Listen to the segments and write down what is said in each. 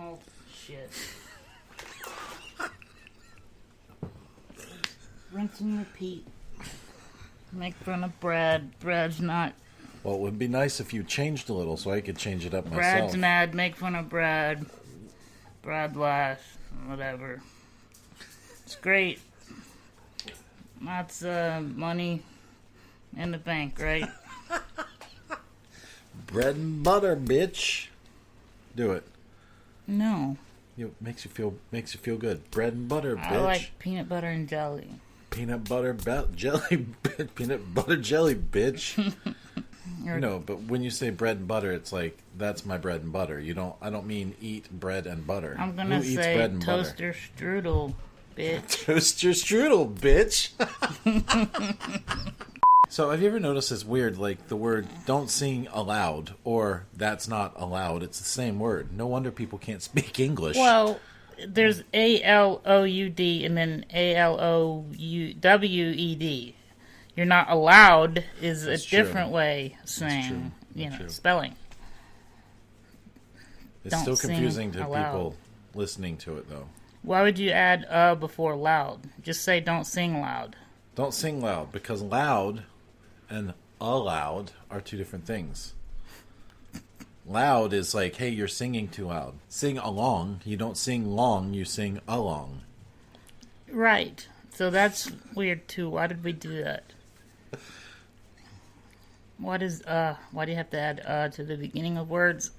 Oh, shit. Rinse and repeat. Make fun of Brad. Brad's not... Well, it would be nice if you changed a little so I could change it up myself. Brad's mad. Make fun of Brad. Brad laughs. Whatever. It's great. Lots of money in the bank, right? Bread and butter, bitch. Do it. No. It makes you feel good. Bread and butter, bitch. I like peanut butter and jelly. Peanut butter jelly, peanut butter jelly, bitch. No, but when you say bread and butter, it's like that's my bread and butter. I don't mean eat bread and butter. I'm gonna say toaster strudel, bitch. Toaster strudel, bitch. So have you ever noticed it's weird, like the word "don't sing aloud" or "that's not allowed"? It's the same word. No wonder people can't speak English. Well, there's ALOUD and then ALOWED. You're not allowed is a different way of saying, spelling. It's still confusing to people listening to it, though. Why would you add before loud? Just say don't sing loud. Don't sing loud, because loud and allowed are two different things. Loud is like, hey, you're singing too loud. Sing along. You don't sing long, you sing along. Right. So that's weird, too. Why did we do that? What is, why do you have to add, to the beginning of words?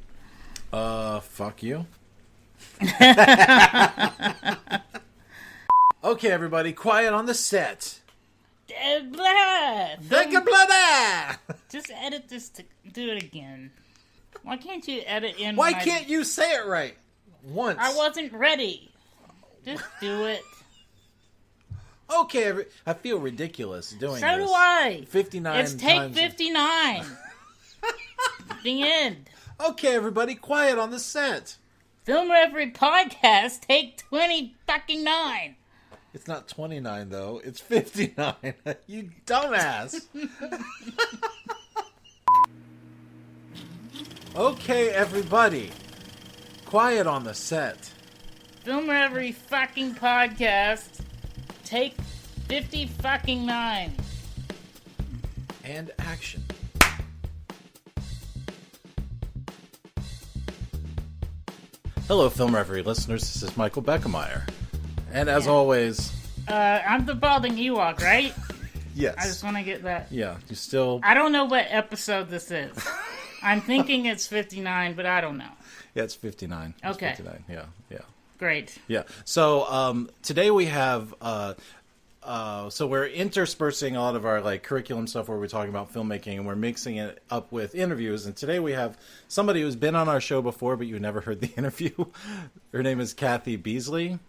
Fuck you. Okay, everybody, quiet on the set. Just edit this to do it again. Why can't you edit in? Why can't you say it right? Once. I wasn't ready. Just do it. Okay, I feel ridiculous doing this. So do I. 59 It's take 59. The end. Okay, everybody, quiet on the set. Film Reverie podcast, take 20 fucking 9. It's not 29, though. It's 59. You dumbass. Okay, everybody. Quiet on the set. Film Reverie fucking podcast, take 50 fucking 9. And action. Hello, Film Reverie listeners. This is Michael Beckemeyer. And as always... I'm the balding Ewok, right? Yes. I just want to get that. Yeah, you still... I don't know what episode this is. I'm thinking it's 59, but I don't know. Yeah, it's 59. It's okay. 59. Yeah. Great. Yeah. So today we have... so we're interspersing a lot of our curriculum stuff where we're talking about filmmaking, and we're mixing it up with interviews. And today we have somebody who's been on our show before, but you never heard the interview. Her name is Cathy Beasley,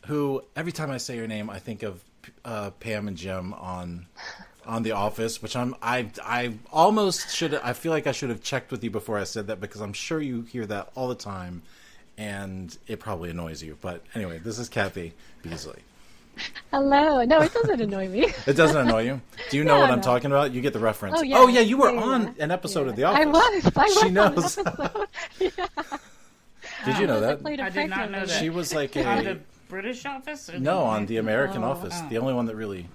who every time I say her name, I think of Pam and Jim on The Office, which I almost should. I feel like I should have checked with you before I said that, because I'm sure you hear that all the time, and it probably annoys you. But anyway, this is Cathy Beasley. Hello. No, it doesn't annoy me. It doesn't annoy you? Do you know what I'm talking about? You get the reference. Oh, yeah, you were on an episode of The Office. I was. She knows. On an episode. Yeah. Did you know that? I did not know that. She was like on the British Office? Or no, on the American Office. The only one that really...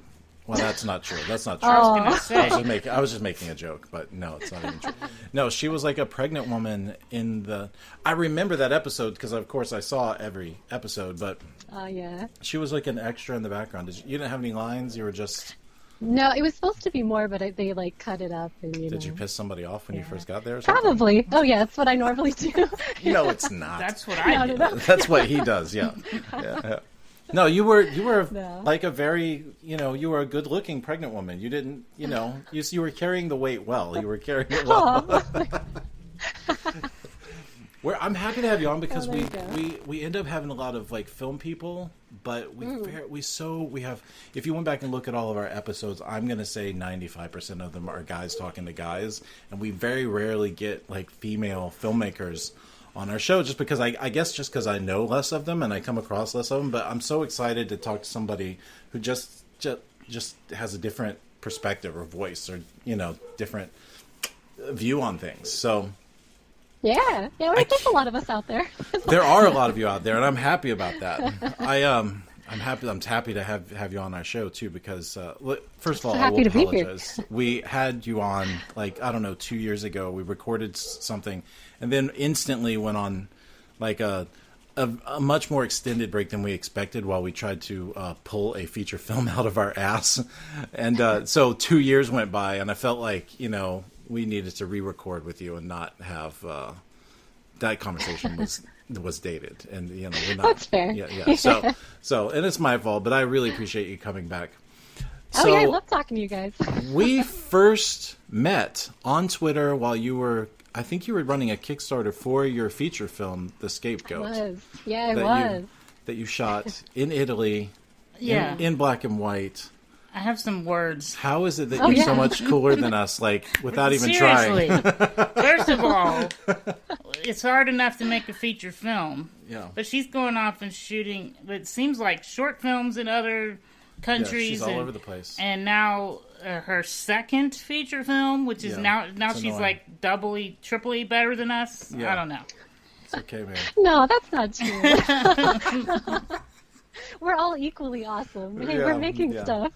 Well, that's not true. That's not true. I was going to say. I was just making a joke, but no, it's not even true. No, she was like a pregnant woman in the... I remember that episode because, of course, I saw every episode, but... yeah. She was like an extra in the background. You didn't have any lines? You were just... No, it was supposed to be more, but they cut it up. And, Did you piss somebody off when you first got there? Or Probably. Oh, yeah, that's what I normally do. No, it's not. That's what I do. That's what he does, yeah. No, you were like a very, you were a good-looking pregnant woman. You didn't, you were carrying the weight well. You were carrying it well. I'm happy to have you on because we end up having a lot of film people, but we have. If you went back and look at all of our episodes, I'm going to say 95% of them are guys talking to guys, and we very rarely get female filmmakers on our show, just because I guess just because I know less of them and I come across less of them. But I'm so excited to talk to somebody who just has a different perspective or voice or different view on things. So yeah, there's a lot of us out there. There are a lot of you out there, and I'm happy about that. I'm happy to have you on our show too, because first of all, I will apologize. We had you on like, I don't know, 2 years ago. We recorded something, and then instantly went on like a much more extended break than we expected while we tried to pull a feature film out of our ass. And so 2 years went by, and I felt like, we needed to re-record with you and not have that conversation was dated. And, we're not. That's fair. Yeah. So, and it's my fault, but I really appreciate you coming back. Oh, yeah, I love talking to you guys. We first met on Twitter while I think you were running a Kickstarter for your feature film, The Scapegoat. I was. Yeah, I was. That you shot in Italy, Yeah. in black and white. I have some words. How is it that you're so much cooler than us, like, without even trying? First of all, it's hard enough to make a feature film. Yeah. But she's going off and shooting, it seems like short films in other countries. Yeah, she's all over the place. And now her second feature film, which is now she's annoying. Like doubly, triply better than us. Yeah. I don't know. It's okay, man. No, that's not true. We're all equally awesome. Hey, we're making stuff.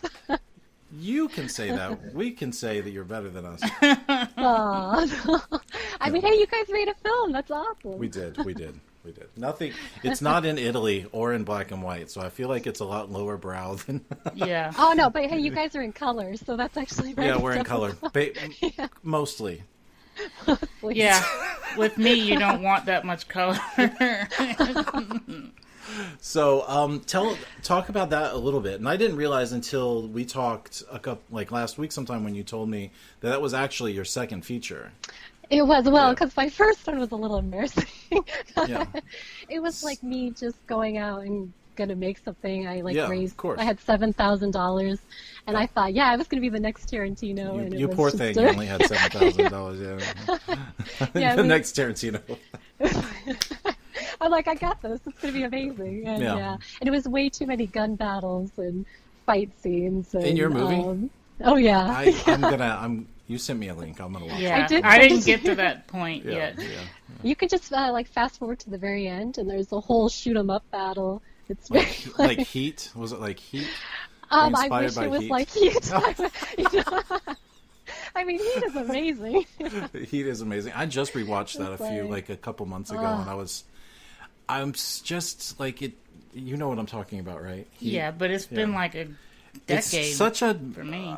You can say that. We can say that you're better than us. Aw, no. I mean, hey, you guys made a film. That's awesome. We did. Nothing. It's not in Italy or in black and white, so I feel like it's a lot lower brow than. Yeah. Oh no, but hey, you guys are in color, so that's actually very Yeah, we're in color. Mostly. Yeah. With me, you don't want that much color. So, talk about that a little bit. And I didn't realize until we talked last week sometime when you told me that was actually your second feature. It was, because my first one was a little embarrassing. Yeah. It was like me just going out and gonna make something. I raised. Of course. I had $7,000, and I thought, I was gonna be the next Tarantino. You poor thing. You only had $7,000. Yeah. The next Tarantino. I'm like, I got this. It's gonna be amazing. And, and it was way too many gun battles and fight scenes. And, in your movie? Oh yeah. You sent me a link. I'm gonna watch. Yeah, it. I didn't get to that point yet. Yeah. You could just fast forward to the very end, and there's a whole shoot 'em up battle. It's like Heat. Was it like Heat? I wish it was Heat? like Heat. I mean, Heat is amazing. Heat is amazing. I just rewatched that a couple months ago, and I'm just like it. You know what I'm talking about, right? Heat. Yeah, but it's been like a decade. It's such a for me.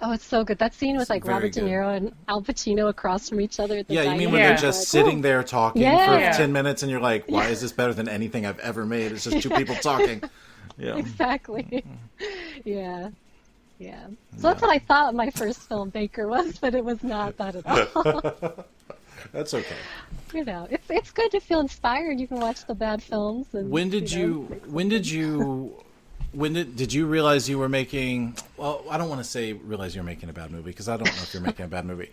Oh, it's so good. That scene with Robert De Niro and Al Pacino across from each other. At the you mean when they're just sitting there talking for 10 minutes, and you're like, "Why is this better than anything I've ever made? It's just two people talking." Yeah, exactly. Yeah. So that's what I thought my first film, Baker, was, but it was not that at all. That's okay. It's good to feel inspired. You can watch the bad films. And, when did you realize you were making? Well, I don't want to say realize you're making a bad movie, because I don't know if you're making a bad movie.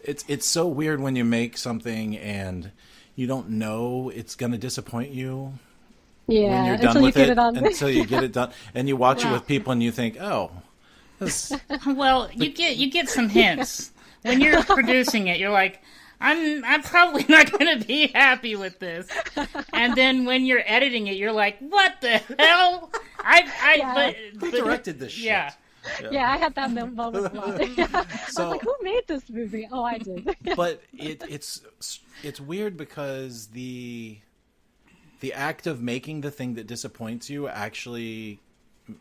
It's so weird when you make something and you don't know it's going to disappoint you. Yeah, when you're done with it, until you get it done, and you watch it with people, and you think, "Oh, this." Well, you get some hints when you're producing it. You're like, I'm probably not going to be happy with this. And then when you're editing it, you're like, what the hell? Who directed this shit? Yeah, I had that moment. I was like, who made this movie? Oh, I did. But it's weird, because the act of making the thing that disappoints you actually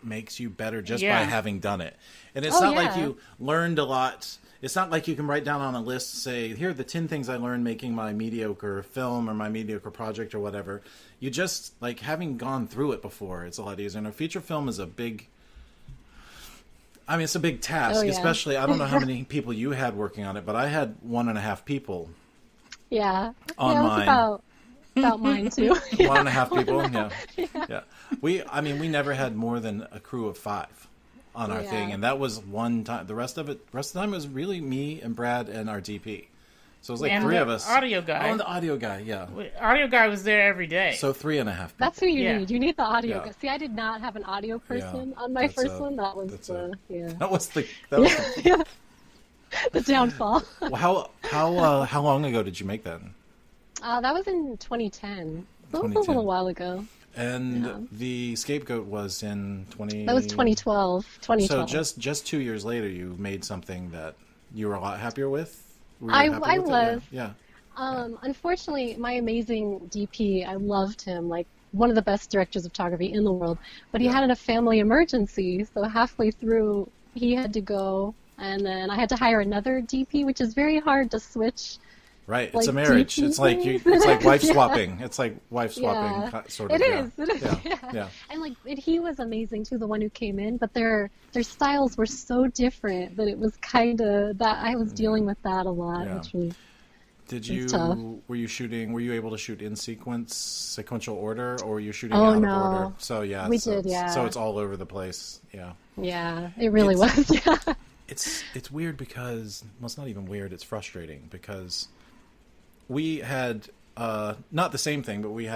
makes you better just by having done it. And it's not like you learned a lot. It's not like you can write down on a list, say, here are the 10 things I learned making my mediocre film or my mediocre project or whatever. You just, having gone through it before, it's a lot easier. And a feature film is it's a big task, especially, I don't know how many people you had working on it, but I had 1.5 people on mine. About mine, too. 1.5 people, yeah. We never had more than a crew of 5 on our thing, and that was one time. The rest of the time was really me and Brad and our DP. So it was 3 of us. Audio guy. Oh, and the audio guy, yeah. Audio guy was there every day. So 3.5 people. That's who you need. You need the audio guy. See, I did not have an audio person on my first one. That was the downfall. Well, how long ago did you make that? That was in 2010. So it was a 2010. little while ago. And the Scapegoat was in 20... That was 2012. 2012. So just 2 years later, you made something that you were a lot happier with? Were you I happy with it? was. Yeah. Unfortunately, my amazing DP, I loved him, like one of the best directors of photography in the world, but he had a family emergency, so halfway through he had to go, and then I had to hire another DP, which is very hard to switch. Right, it's Like a marriage. DP It's like things. it's like wife Yeah. swapping. It's like wife swapping sort of. It is. Yeah. And like he was amazing too, the one who came in, but their styles were so different that it was kind of that I was dealing with that a lot, Yeah. which was tough. Were you able to shoot in sequential order, or were you shooting Oh, out no. of order? So yeah, We so did, yeah. So it's all over the place. Yeah. Yeah, it really It's- was. Yeah. It's weird because, well, it's not even weird, it's frustrating because we had not the same thing, but we've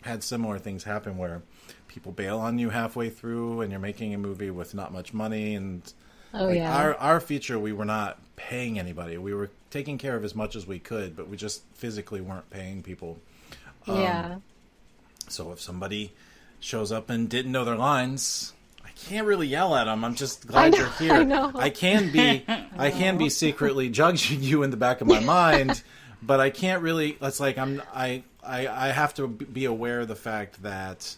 had similar things happen where people bail on you halfway through and you're making a movie with not much money, and our feature, we were not paying anybody. We were taking care of as much as we could, but we just physically weren't paying people. Yeah. So if somebody shows up and didn't know their lines, I can't really yell at them. I'm just glad you're here. I know. I can be secretly judging you in the back of my mind, but I can't really. It's like I have to be aware of the fact that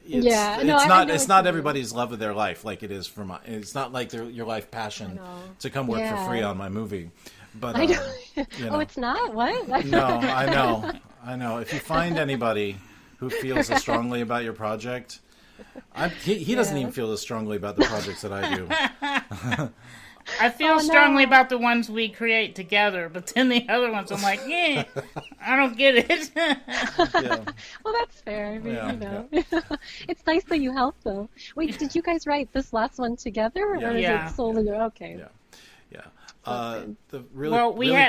it's not everybody's love of their life like it is for my. It's not like your life passion to come work for free on my movie. But I know. Oh, it's not? What? No, I know. If you find anybody who feels as strongly about your project, he doesn't even feel as strongly about the projects that I do. I feel strongly about the ones we create together, but then the other ones, I'm like, I don't get it. Yeah. Well, that's fair. I mean, Yeah. It's nice that you help, though. Wait, did you guys write this last one together, or is it solely your? Okay. Yeah.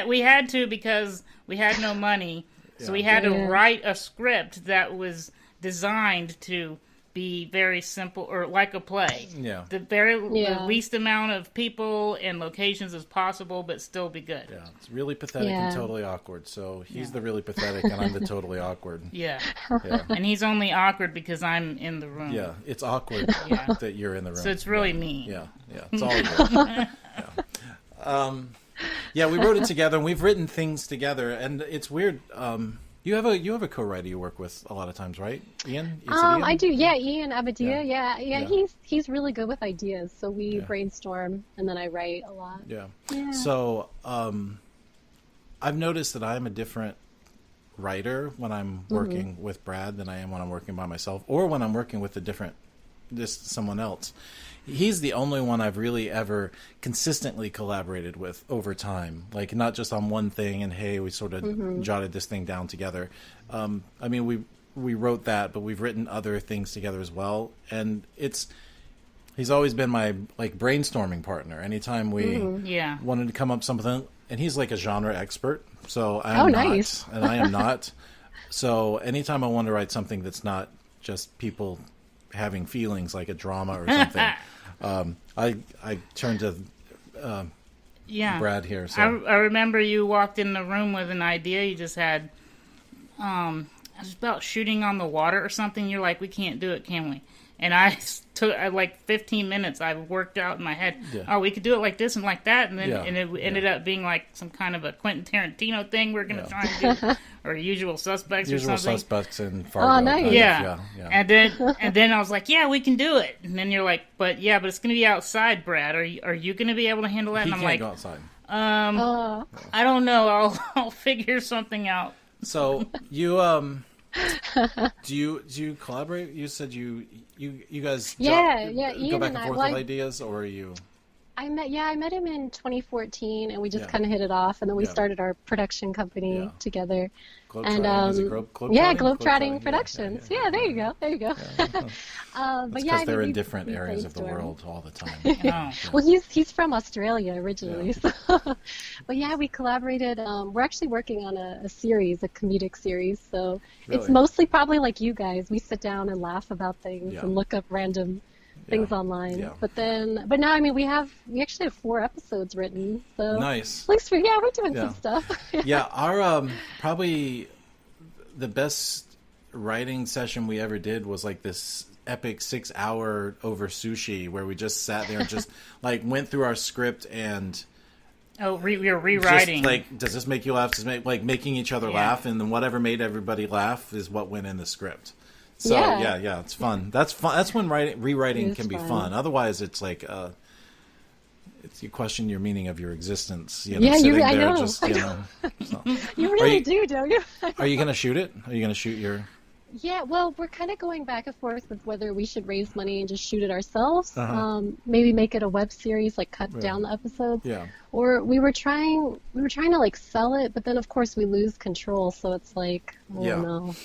We had to because we had no money, so we had to write a script that was designed to be very simple, or like a play. Yeah. The least amount of people and locations as possible, but still be good. Yeah. It's really pathetic and totally awkward. So he's the really pathetic, and I'm the totally awkward. Yeah. And he's only awkward because I'm in the room. Yeah. It's awkward that you're in the room. So it's really me. Yeah. It's all good. We wrote it together, and we've written things together, and it's weird. You have a co-writer you work with a lot of times, right? Ian? Ian? I do. Yeah, Ian Abadia. Yeah. He's really good with ideas. So we brainstorm, and then I write a lot. Yeah. So I've noticed that I'm a different writer when I'm working with Brad than I am when I'm working by myself, or when I'm working with someone else. He's the only one I've really ever consistently collaborated with over time. Like, not just on one thing and, hey, we sort of jotted this thing down together. I mean, we wrote that, but we've written other things together as well. And he's always been my, like, brainstorming partner. Anytime we wanted to come up with something, and he's like a genre expert, so I'm not, and I am not. So anytime I want to write something that's not just people having feelings, like a drama or something, I turn to Brad here. So I remember you walked in the room with an idea you just had. It was about shooting on the water or something. You're like, we can't do it, can we? And I took like 15 minutes. I worked out in my head. Yeah. Oh, we could do it like this and like that, and then and it ended up being like some kind of a Quentin Tarantino thing we're going to try and do, or Usual Suspects or something. Usual Suspects in Fargo. Oh, nice. Yeah. And then I was like, yeah, we can do it. And then you're like, but it's going to be outside, Brad. Are you going to be able to handle that? He and I'm can't like, go outside. I don't know. I'll figure something out. So you do you collaborate? You said you guys go Ian back and and forth with ideas, or are you? I met him in 2014, and we just kind of hit it off, and then we started our production company together. Globetrotting Productions. Yeah, there you go. But because they're in different areas of the world all the time. Well, he's from Australia originally, so. But we collaborated. We're actually working on a series, a comedic series. So it's mostly probably like you guys. We sit down and laugh about things and look up random things online. Yeah. But now, I mean, we actually have 4 episodes written. So Nice. at least we're doing some stuff. Yeah, our probably the best writing session we ever did was like this epic 6-hour over sushi where we just sat there and just like went through our script and we were rewriting. just, like, does this make you laugh? Does it like making each other laugh, and then whatever made everybody laugh is what went in the script. So yeah, it's fun. That's fun. That's when rewriting can be fun. Otherwise, it's like you question your meaning of your existence. You know, Yeah, sitting I there know. just, you know. So. You really do, don't you? Are you going to shoot it? Are you going to shoot your... Yeah, well, we're kind of going back and forth with whether we should raise money and just shoot it ourselves. Uh-huh. Maybe make it a web series, like cut down the episodes. Yeah. Or we were trying to like sell it, but then of course we lose control, so it's like, I don't know.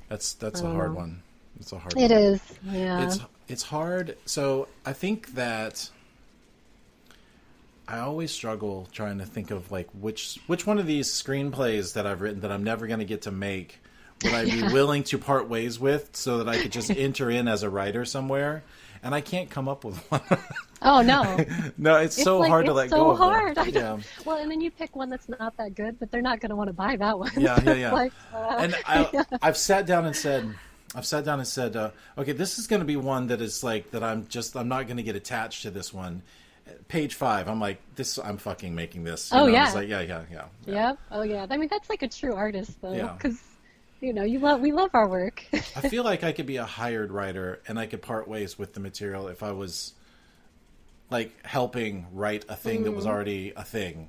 That's a hard one. It's a hard It one. is, yeah. It's hard. So I think that I always struggle trying to think of like which one of these screenplays that I've written that I'm never going to get to make would I be willing to part ways with so that I could just enter in as a writer somewhere, and I can't come up with one. Oh no. No, it's so hard to let go of. It's so hard. Yeah. Well, and then you pick one that's not that good, but they're not going to want to buy that one. Yeah. Like, And I've sat down and said, okay, this is going to be one that is like that. I'm not going to get attached to this one. Page 5, I'm like, I'm fucking making this. Oh, yeah. It's like, yeah. Yep. Oh yeah. I mean, that's like a true artist though, Yeah. because we love our work. I feel like I could be a hired writer and I could part ways with the material if I was like helping write a thing that was already a thing.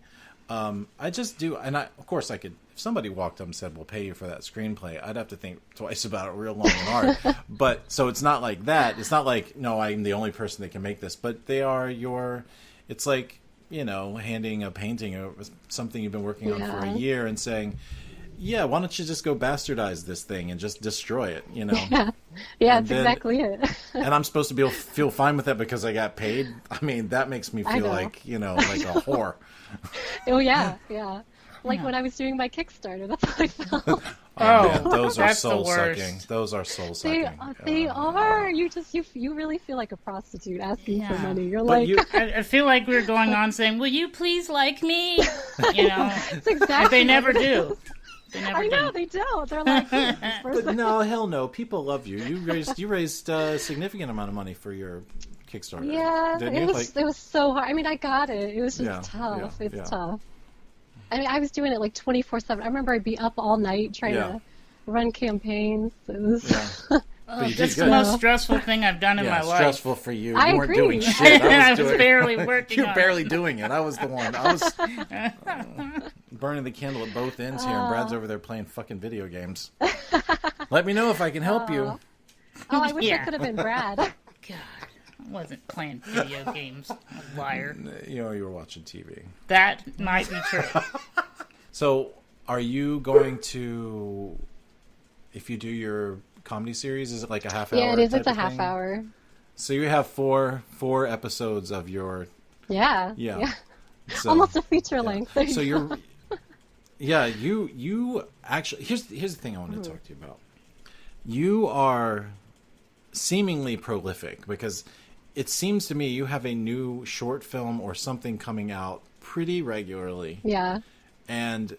I just do, and of course I could, if somebody walked up and said, we'll pay you for that screenplay, I'd have to think twice about it real long and hard. But, so it's not like that. It's not like, no, I'm the only person that can make this, but they are it's like, you know, handing a painting or something you've been working on for a year and saying, yeah, why don't you just go bastardize this thing and just destroy it, you know? Yeah, that's exactly it. And I'm supposed to feel fine with that because I got paid? I mean, that makes me feel like, you know, like a whore. Oh, yeah. Like when I was doing my Kickstarter, that's how I felt. Oh, man, those are that's the soul-sucking. worst. Those are soul-sucking. They are. You really feel like a prostitute asking for money. You're But like... I feel like we're going on saying, will you please like me? You know, It's exactly but they never what it do. is. They never I know, do. they don't. They're like, this person... But no, hell no. People love you. You raised a significant amount of money for your Kickstarter. Yeah, didn't it you? was so hard. I mean, I got it. It was just tough. It's tough. I mean, I was doing it like 24/7. I remember I'd be up all night trying to run campaigns. It was... But you did That's the good. most stressful thing I've done in my life. Stressful for you. I You weren't agree. doing shit. I I was was doing barely working You're on barely it. doing it. I was the one. I was burning the candle at both ends here, and Brad's over there playing fucking video games. Let me know if I can help you. Oh, I wish I Yeah. could have been Brad. God, I wasn't playing video games. A liar. You know, you were watching TV. That might be true. So, are you going to, if you do your comedy series, is it like a half hour? Yeah, it is. type It's a of half thing? hour. So you have four episodes of your Yeah. So, Almost a feature length. There So you go. you actually here's the thing I want to talk to you about. You are seemingly prolific because it seems to me you have a new short film or something coming out pretty regularly. Yeah. And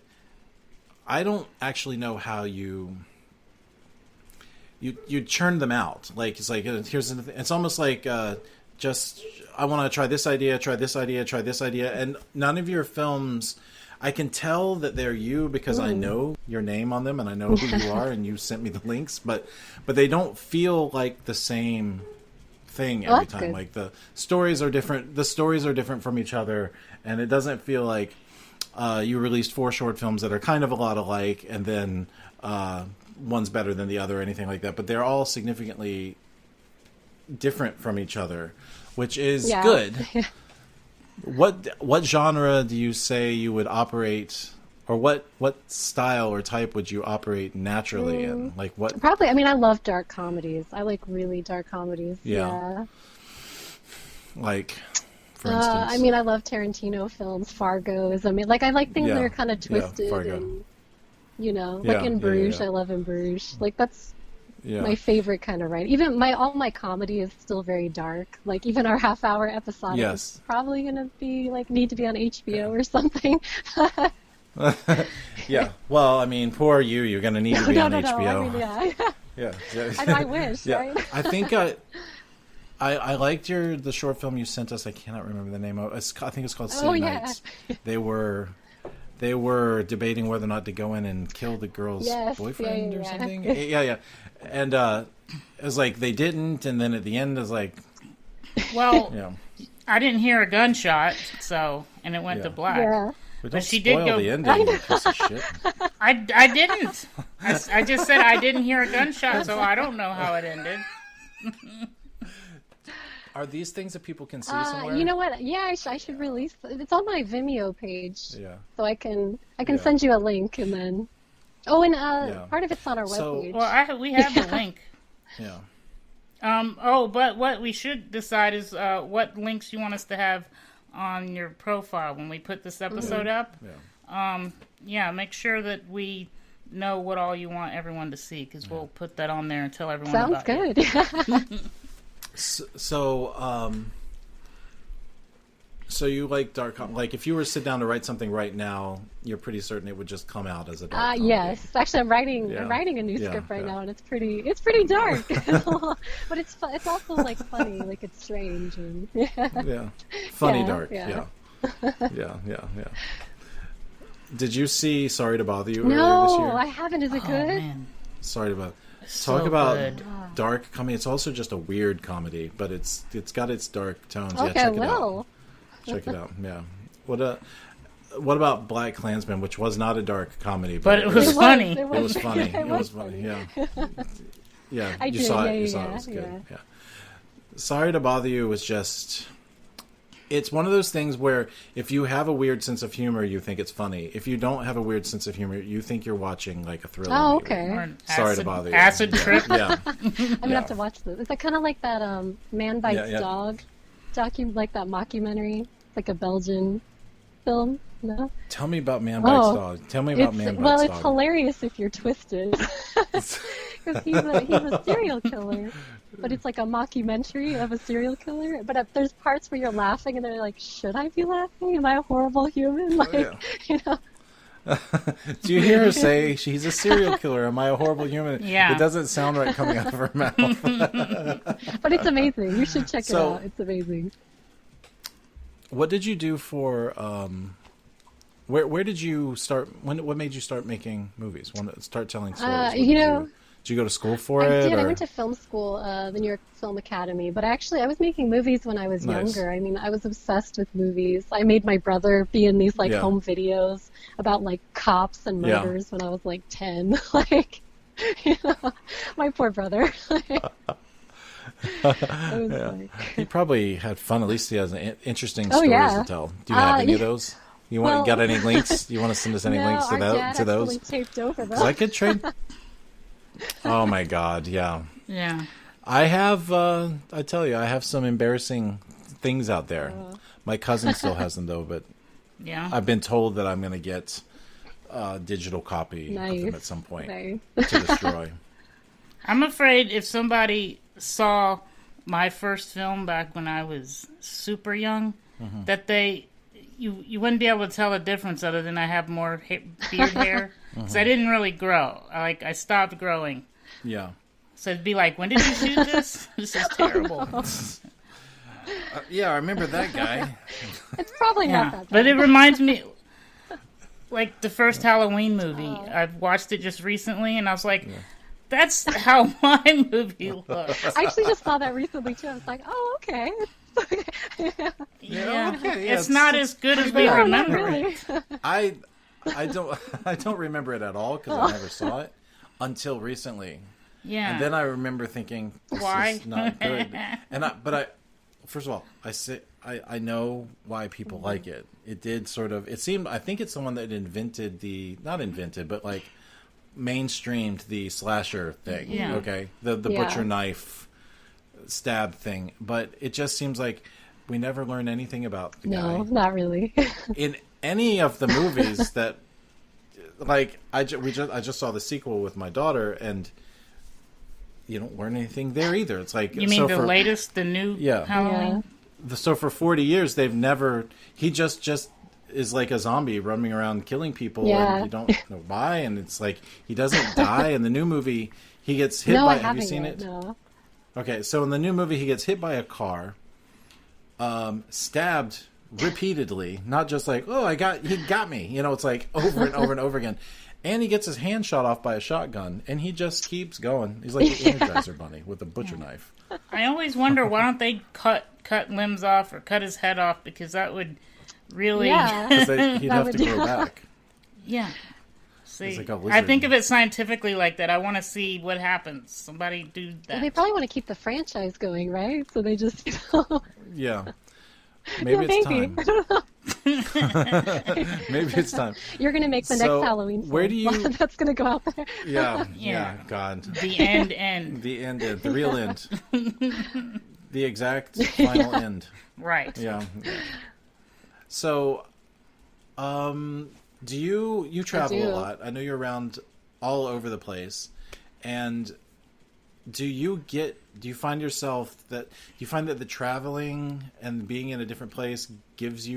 I don't actually know how you churn them out. Like it's like it's almost like just I want to try this idea, and none of your films. I can tell that they're you because I know your name on them and I know who you are, and you sent me the links. But they don't feel like the same thing every that's time. good. Like the stories are different. The stories are different from each other, and it doesn't feel like you released 4 short films that are kind of a lot alike, and then one's better than the other or anything like that. But they're all significantly different from each other, which is good. What genre do you say you would operate, or what style or type would you operate naturally in? Like what? Probably. I mean, I love dark comedies. I like really dark comedies. Yeah. Like, for instance. I mean, I love Tarantino films. Fargo's. I mean, like I like things that are kind of twisted Fargo. and, you know, Yeah, like In Bruges. yeah. I love In Bruges. Like that's my favorite kind of writing. Even all my comedy is still very dark. Like even our half-hour episode is probably gonna be like need to be on HBO or something. Yeah. Well, I mean, poor you. You're gonna need to be on HBO. I mean, yeah. Yeah. I wish. Yeah. Right? I think I liked the short film you sent us. I cannot remember the name of it. I think it's called City Nights. They were debating whether or not to go in and kill the girl's boyfriend or something. Yeah. And it was like they didn't, and then at the end it was like, well, I didn't hear a gunshot, and it went to black. Yeah. But she did go. The ending, you piece of shit. I didn't. I just said I didn't hear a gunshot, so I don't know how it ended. Are these things that people can see somewhere? You know what? Yeah, I should release. It's on my Vimeo page. Yeah. So I can send you a link and then. Oh, and part of it's on our webpage. Well, we have the link. Yeah. But what we should decide is what links you want us to have on your profile when we put this episode up. Yeah. Make sure that we know what all you want everyone to see, because we'll put that on there and tell everyone about it. Sounds good. So you like dark like if you were to sit down to write something right now, you're pretty certain it would just come out as a dark comedy. Yes, actually I'm writing a new script right now, and it's pretty dark. But it's also like funny, like it's strange and funny dark. Yeah. Did you see Sorry to Bother You earlier this year? No, I haven't. Is it good? Man. Sorry to bother. So Talk about good. dark comedy. It's also just a weird comedy, but it's got its dark tones. Okay, check it out. Check it out. Yeah. What about Black Klansman, which was not a dark comedy, but it was funny. It was funny. It was funny. Yeah. Yeah. You saw it. You saw it. It was good. Yeah. Sorry to Bother You was just. It's one of those things where if you have a weird sense of humor, you think it's funny. If you don't have a weird sense of humor, you think you're watching like a thriller. Oh, movie. okay. Sorry to bother you. Acid trip. Yeah. I'm gonna have to watch this. Is that kind of like that Man Bites Dog like that mockumentary? It's like a Belgian film. No. Tell me about Man Bites Dog. Tell me about Man Bites Dog. Well, it's hilarious if you're twisted, because he's a serial killer. But it's like a mockumentary of a serial killer. But there's parts where you're laughing, and they're like, "Should I be laughing? Am I a horrible human?" Like, you know. Do you hear her say she's a serial killer? Am I a horrible human? Yeah. It doesn't sound right coming out of her mouth. But it's amazing. You should check it out. It's amazing. What did you do for? Where did you start? What made you start making movies? Start telling stories? Did you go to school for it? I did. I went to film school, the New York Film Academy. But actually, I was making movies when I was younger. I mean, I was obsessed with movies. I made my brother be in these home videos about like cops and murders when I was like 10. Like, my poor brother. He probably had fun. At least he has interesting stories to tell. Do you have any of those? Got any links? You want to send us any links to those? Taped over them. I could trade. Oh my God! Yeah. Yeah. I have. I tell you, I have some embarrassing things out there. My cousin still has them though, but I've been told that I'm going to get a digital copy of them at some point to destroy. I'm afraid if somebody saw my first film back when I was super young, that you wouldn't be able to tell the difference other than I have more beard hair. Because I didn't really grow. I stopped growing. Yeah. So it'd be like, when did you shoot this? This is terrible. Yeah, I remember that guy. It's probably not that bad. But it reminds me, like the first Halloween movie. I've watched it just recently, and I was like, that's how my movie looks. I actually just saw that recently, too. I was like, oh, okay. It's not as good as we remember it. I don't remember it at all because I never saw it until recently. Yeah. And then I remember thinking, this is not good. First of all, I know why people like it. It did sort of, I think it's someone that not invented, but like mainstreamed the slasher thing. Yeah. Okay. The butcher knife stab thing. But it just seems like we never learn anything about the guy. No, not really. In any of the movies that, like, I just saw the sequel with my daughter, and you don't learn anything there either. It's like, You mean the new Halloween? So for 40 years, they've never. He just is like a zombie running around killing people, and you don't know why. And it's like he doesn't die. In the new movie, he gets hit by. Have you seen it? No. Okay, so in the new movie, he gets hit by a car, stabbed repeatedly, not just like, oh, he got me. You know, it's like over and over and over again. And he gets his hand shot off by a shotgun, and he just keeps going. He's like the Energizer Bunny with a butcher knife. I always wonder, why don't they cut limbs off or cut his head off, because that would really... Because he'd have to grow back. Yeah. See, like a lizard. I think of it scientifically like that. I want to see what happens. Somebody do that. Well, they probably want to keep the franchise going, right? So they just... Yeah. Maybe it's time. I don't know. Maybe it's time. You're going to make the next Halloween film. Where do you... That's going to go out there. Yeah, God. The end. The end. The real end. The exact final end. Right. Yeah. So, do you travel a lot? I know you're around all over the place, and do you find that the traveling and being in a different place gives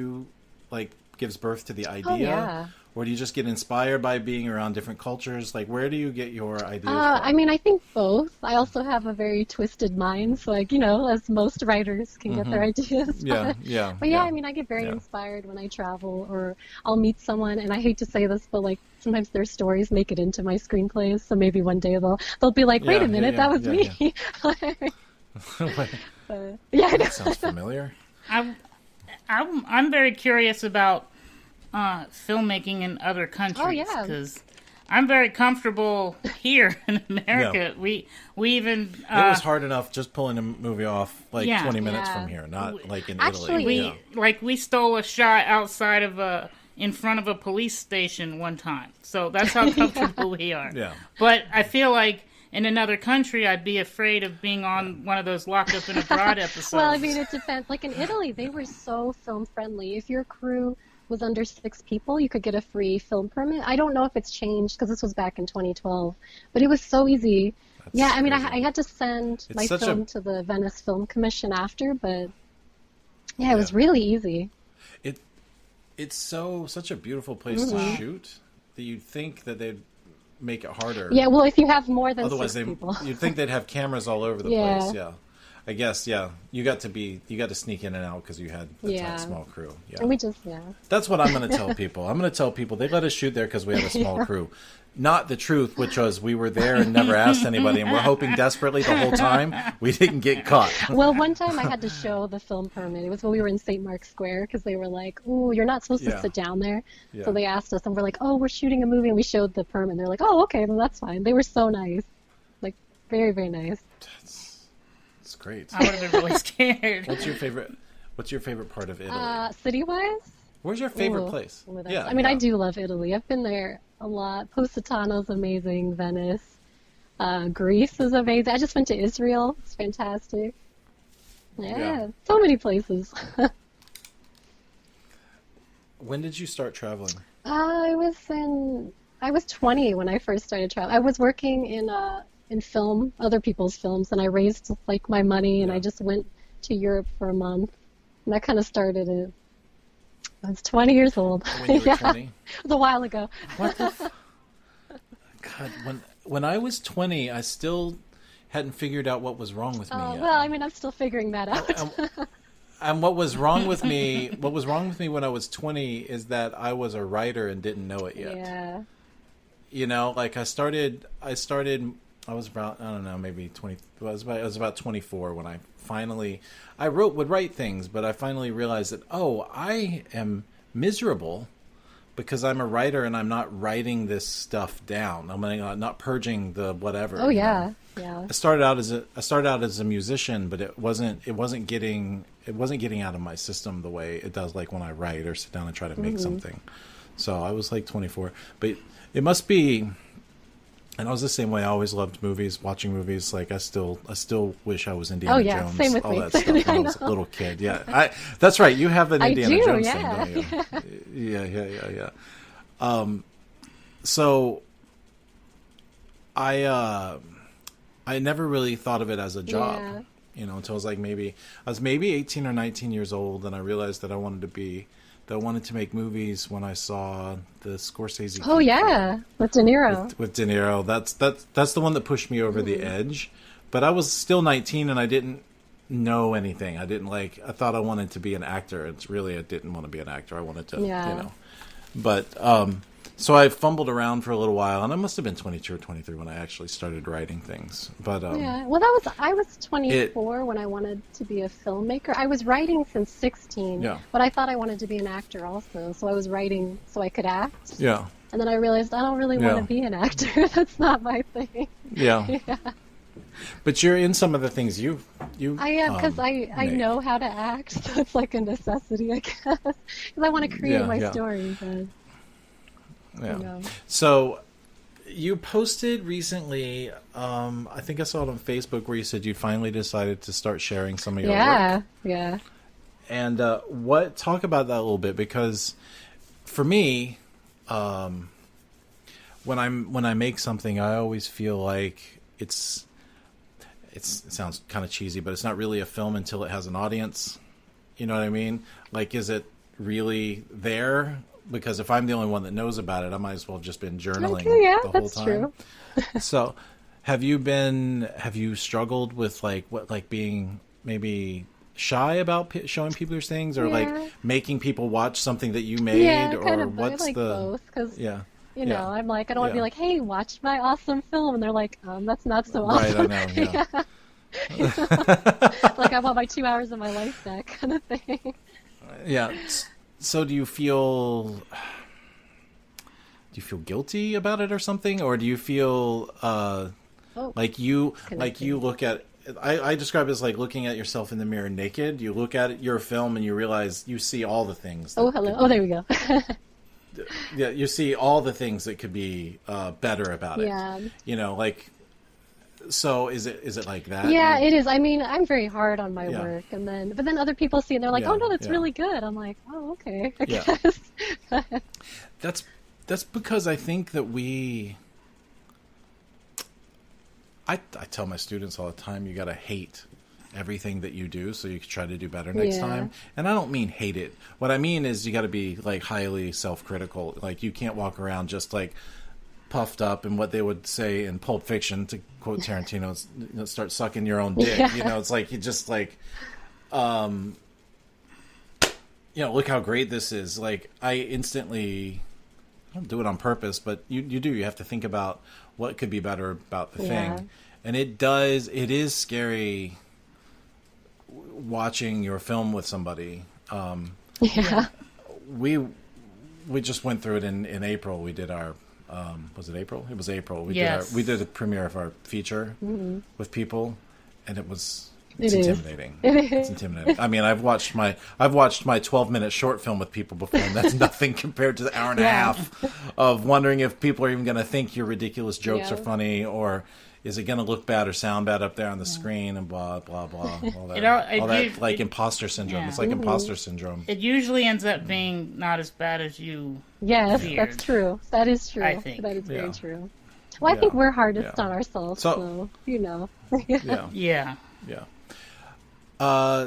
birth to the idea? Oh, yeah. Or do you just get inspired by being around different cultures? Like, where do you get your ideas from? I mean, I think both. I also have a very twisted mind, so as most writers can get their ideas. But I mean, I get very inspired when I travel, or I'll meet someone, and I hate to say this, but like sometimes their stories make it into my screenplays, so maybe one day they'll be like, wait a minute, that was me. That sounds familiar. I'm very curious about filmmaking in other countries, because I'm very comfortable here in America. We even it was hard enough just pulling a movie off 20 minutes from here, not like in Italy. We stole a shot outside of in front of a police station one time, so that's how comfortable we are. But I feel like in another country, I'd be afraid of being on one of those Locked Up in Abroad episodes. Well, I mean, it depends. Like in Italy, they were so film friendly. If your crew was under 6 people, you could get a free film permit. I don't know if it's changed, because this was back in 2012, but it was so easy. I mean, I had to send my film to the Venice Film Commission after, but it was really easy. It's such a beautiful place to shoot that you'd think that they'd make it harder. Yeah, well, if you have more than Otherwise 6 people. You'd think they'd have cameras all over the place. Yeah. I guess, you got to sneak in and out because you had a small crew. Yeah. And we just, That's what I'm going to tell people. I'm going to tell people they let us shoot there because we had a small crew. Not the truth, which was we were there and never asked anybody, and we're hoping desperately the whole time we didn't get caught. Well, one time I had to show the film permit. It was when we were in St. Mark's Square, because they were like, "Ooh, you're not supposed to sit down there." So they asked us, and we're like, "Oh, we're shooting a movie," and we showed the permit. And they're like, "Oh, okay, then that's fine." They were so nice, like very, very nice. That's great. I would have been really scared. What's your favorite part of Italy? City-wise? Where's your favorite place? I mean, I do love Italy. I've been there a lot. Positano's amazing. Venice. Greece is amazing. I just went to Israel. It's fantastic. So many places. When did you start traveling? I was 20 when I first started traveling. I was working in film, other people's films, and I raised my money, and I just went to Europe for a month. And that kind of started it. I was 20 years old. When you were 20? It was a while ago. What the God, when I was 20, I still hadn't figured out what was wrong with me yet. Well, I mean, I'm still figuring that out. And what was wrong with me when I was 20 is that I was a writer and didn't know it yet. Yeah. You know, like I was about, I don't know, maybe 20. I was about 24 when I would write things, but I finally realized that, I am miserable because I'm a writer and I'm not writing this stuff down. I'm not purging the whatever. Oh yeah, yeah. I started out as a musician, but it wasn't getting out of my system the way it does like when I write or sit down and try to make something. So I was like 24, but it must be. And I was the same way. I always loved movies, watching movies. Like I still wish I was Indiana Jones. Same with all me. that stuff when I was a little kid. Yeah, that's right. You have an Indiana Jones thing, don't you? Yeah. So I I never really thought of it as a job, Yeah. you know, until I was maybe 18 or 19 years old, and I realized that I wanted to make movies when I saw the Scorsese. Oh yeah, with De Niro. With De Niro. That's the one that pushed me over the edge. But I was still 19 and I didn't know anything. I thought I wanted to be an actor. It's really, I didn't want to be an actor. I wanted to, Yeah. you know. But so I fumbled around for a little while, and I must have been 22 or 23 when I actually started writing things. But Yeah, well, I was 24 when I wanted to be a filmmaker. I was writing since 16, Yeah. but I thought I wanted to be an actor also. So I was writing so I could act. yeah, And then I realized I don't really want Yeah. to be an actor. That's not my thing. yeah. But you're in some of the things you. I am because I make. know how to act, so it's like a necessity, I guess. Because I want to create my stories. And, Yeah. you know. So you posted recently, I think I saw it on Facebook, where you said you finally decided to start sharing some of your Yeah, work. yeah. And talk about that a little bit, because for me, when I make something, I always feel like it sounds kind of cheesy, but it's not really a film until it has an audience. You know what I mean? Like, is it really there? Because if I'm the only one that knows about it, I might as well have just been journaling Okay, yeah, the whole that's time. true. So, have you struggled with being maybe shy about showing people your things, or Yeah. making people watch something that you made, Yeah, or kind of. what's I like the both because yeah. you know, Yeah. I'm like, I don't want to be Yeah. like, hey, watch my awesome film, and they're like, that's not so Right, awesome. I know, yeah. Like I want my 2 hours of my life back, kind of thing. Yeah. So do you feel guilty about it or something, or do you feel like you look at I describe it as like looking at yourself in the mirror naked. You look at your film and you realize you see all the things. Oh, hello. Oh, there we go. Yeah, you see all the things that could be better about it. Yeah. You know, like, so is it like that? Yeah, it is. I mean, I'm very hard on my Yeah. work, but then other people see it and they're like, Yeah, oh no, that's yeah. really good. I'm like, oh, okay, I Yeah. guess. That's because I think that I tell my students all the time, you got to hate everything that you do so you can try to do better next Yeah. time. And I don't mean hate it. What I mean is you got to be like highly self-critical. Like, you can't walk around just like puffed up and what they would say in Pulp Fiction, to quote Tarantino, start sucking your own dick. Yeah. You know, it's like you just like look how great this is. Like, I don't do it on purpose, but you do. You have to think about what could be better about the Yeah. thing. And it is scary watching your film with somebody. Yeah. We just went through it in April. We did our was it April? It was April. Yes. We did a premiere of our feature with people, and it's It is. intimidating. It's intimidating. I mean, I've watched my 12-minute short film with people before, and that's nothing compared to the hour and a Yeah. half of wondering if people are even going to think your ridiculous jokes Yeah. are funny, or is it going to look bad or sound bad up there on the screen, and blah blah blah. All that, all that like imposter syndrome. Yeah. It's like imposter syndrome. It usually ends up being not as bad as you. Yes, Feared. that's true. That is true. I think. That is Yeah. very true. Well, I Yeah. think we're hardest Yeah. on ourselves, So- so you know. Yeah. Yeah. Yeah.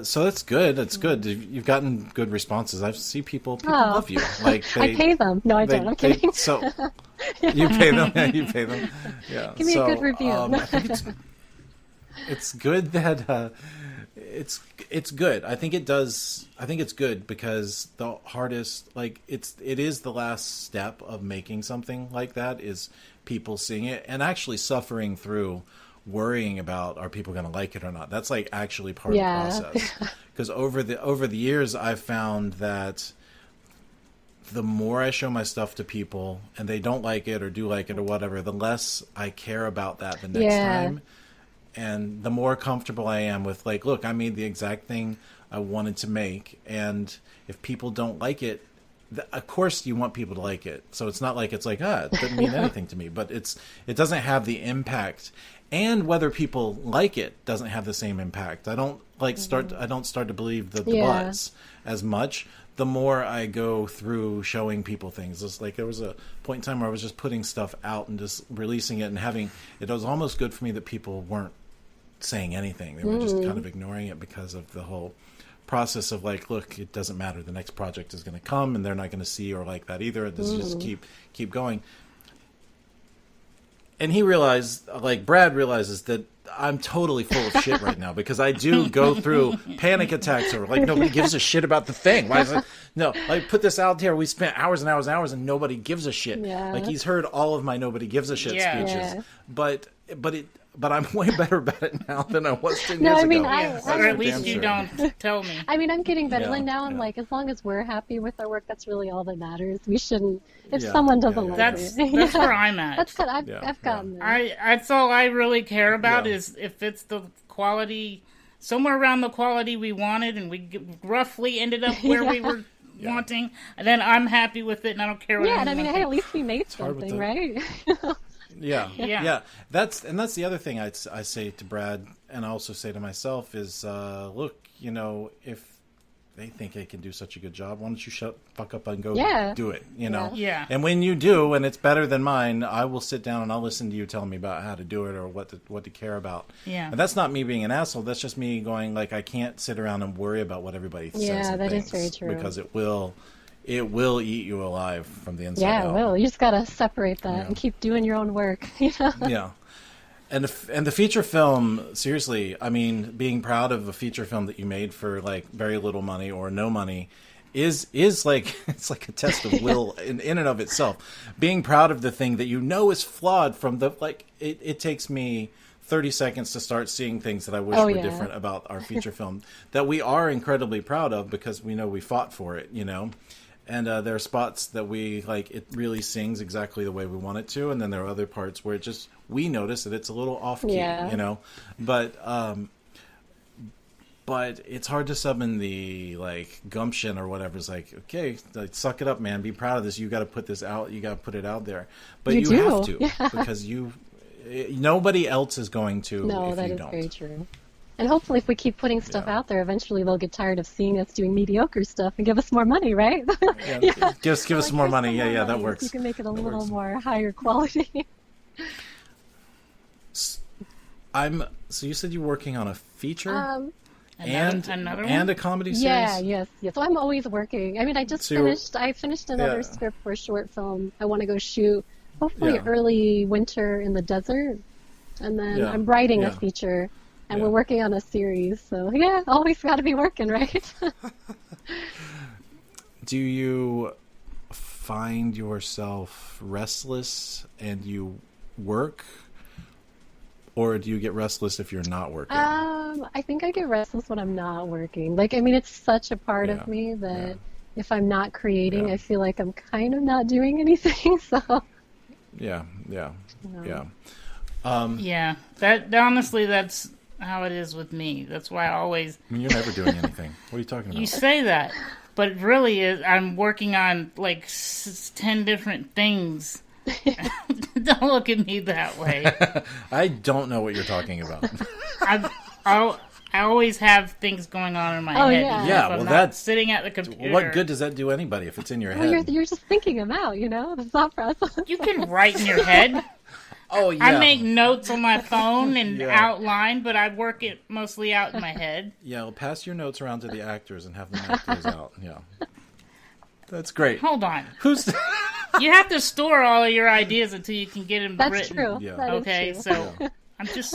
So that's good. That's good. You've gotten good responses. I see people Oh. love you. Like, I pay them. No, I don't. I'm kidding. So you pay them. Yeah, you pay them. Yeah. Give me a good review. I think it's good that it's good. I think it does. I think it's good because the hardest, like, it is the last step of making something like that, is people seeing it and actually suffering through worrying about, are people going to like it or not. That's like actually part Yeah. of the process. Because over the years, I've found that the more I show my stuff to people and they don't like it or do like it or whatever, the less I care about that the next Yeah. time. And the more comfortable I am with, like, look, I made the exact thing I wanted to make. And if people don't like it, of course you want people to like it. So it's not like it's like, it didn't mean anything to me. But it doesn't have the impact. And whether people like it doesn't have the same impact. I don't start to believe the Yeah. buzz as much. the more I go through showing people things. It's like there was a point in time where I was just putting stuff out and just releasing it, and having it was almost good for me that people weren't saying anything. They were just kind of ignoring it because of the whole process of like, look, it doesn't matter. The next project is going to come, and they're not going to see or like that either. This is just keep going. And he realized, like Brad realizes, that I'm totally full of shit right now because I do go through panic attacks or like nobody gives a shit about the thing. Why is it? No, like put this out here. We spent hours and hours and hours and nobody gives a shit. Yeah. Like he's heard all of my nobody gives a shit speeches, but I'm way better about it now than I was 10 years ago. Or at least you don't tell me. I mean, I'm getting better. Yeah, Like now, I'm like, as long as we're happy with our work, that's really all that matters. We shouldn't. If someone doesn't like that's it, that's where I'm at. That's good. I've gotten there. That's all I really care about is if it's the quality, somewhere around the quality we wanted, and we roughly ended up where we were wanting, and then I'm happy with it, and I don't care what. Yeah, and I mean, hey, at least we made something, right? Yeah. That's the other thing I say to Brad, and I also say to myself is, look, you know, if they think they can do such a good job, why don't you fuck up and go do it, you know? Yeah. And when you do, and it's better than mine, I will sit down and I'll listen to you telling me about how to do it or what to care about. Yeah. And that's not me being an asshole. That's just me going, like, I can't sit around and worry about what everybody says. Yeah, that thinks, is very true. because it will eat you alive from the inside out. Yeah, it will. You just gotta separate that and keep doing your own work. You know? Yeah. And the feature film, seriously, I mean, being proud of a feature film that you made for like very little money or no money is like, it's like a test of will in and of itself. Being proud of the thing that you know is flawed from the, like, it takes me 30 seconds to start seeing things that I wish were different about our feature film that we are incredibly proud of because we know we fought for it, you know? And there are spots that we, like, it really sings exactly the way we want it to. And then there are other parts where it just, we notice that it's a little off-key, you know? But it's hard to summon the, like, gumption or whatever. It's like, okay, like, suck it up, man. Be proud of this. You got to put this out. You got to put it out there. But you have to because nobody else is going to if you don't. No, that is very true. And hopefully if we keep putting stuff out there, eventually they'll get tired of seeing us doing mediocre stuff and give us more money, right? Give us some more money. Yeah, that works. So you can make it a little more higher quality. So you said you're working on a feature? Another and a comedy series? Yes. So I'm always working. I mean, I finished another script for a short film I want to go shoot, hopefully early winter in the desert. And then I'm writing a feature. And we're working on a series, so always got to be working, right? Do you find yourself restless and you work, or do you get restless if you're not working? I think I get restless when I'm not working. Like, I mean, it's such a part of me that if I'm not creating, I feel like I'm kind of not doing anything. So. Yeah. That honestly, that's how it is with me. That's why I always... I mean, you're never doing anything. What are you talking about? You say that, but it really is, I'm working on like 10 different things. Don't look at me that way. I don't know what you're talking about. I always have things going on in my head. Yeah, well, that's sitting at the computer. What good does that do anybody if it's in your head? You're just thinking them out, you know, the thought process. You can write in your head. Oh, yeah. I make notes on my phone and outline, but I work it mostly out in my head. Yeah, well, pass your notes around to the actors and have them act those out. Yeah. That's great. Hold on. You have to store all of your ideas until you can get them That's written. True. Yeah. That okay, is true. So I'm just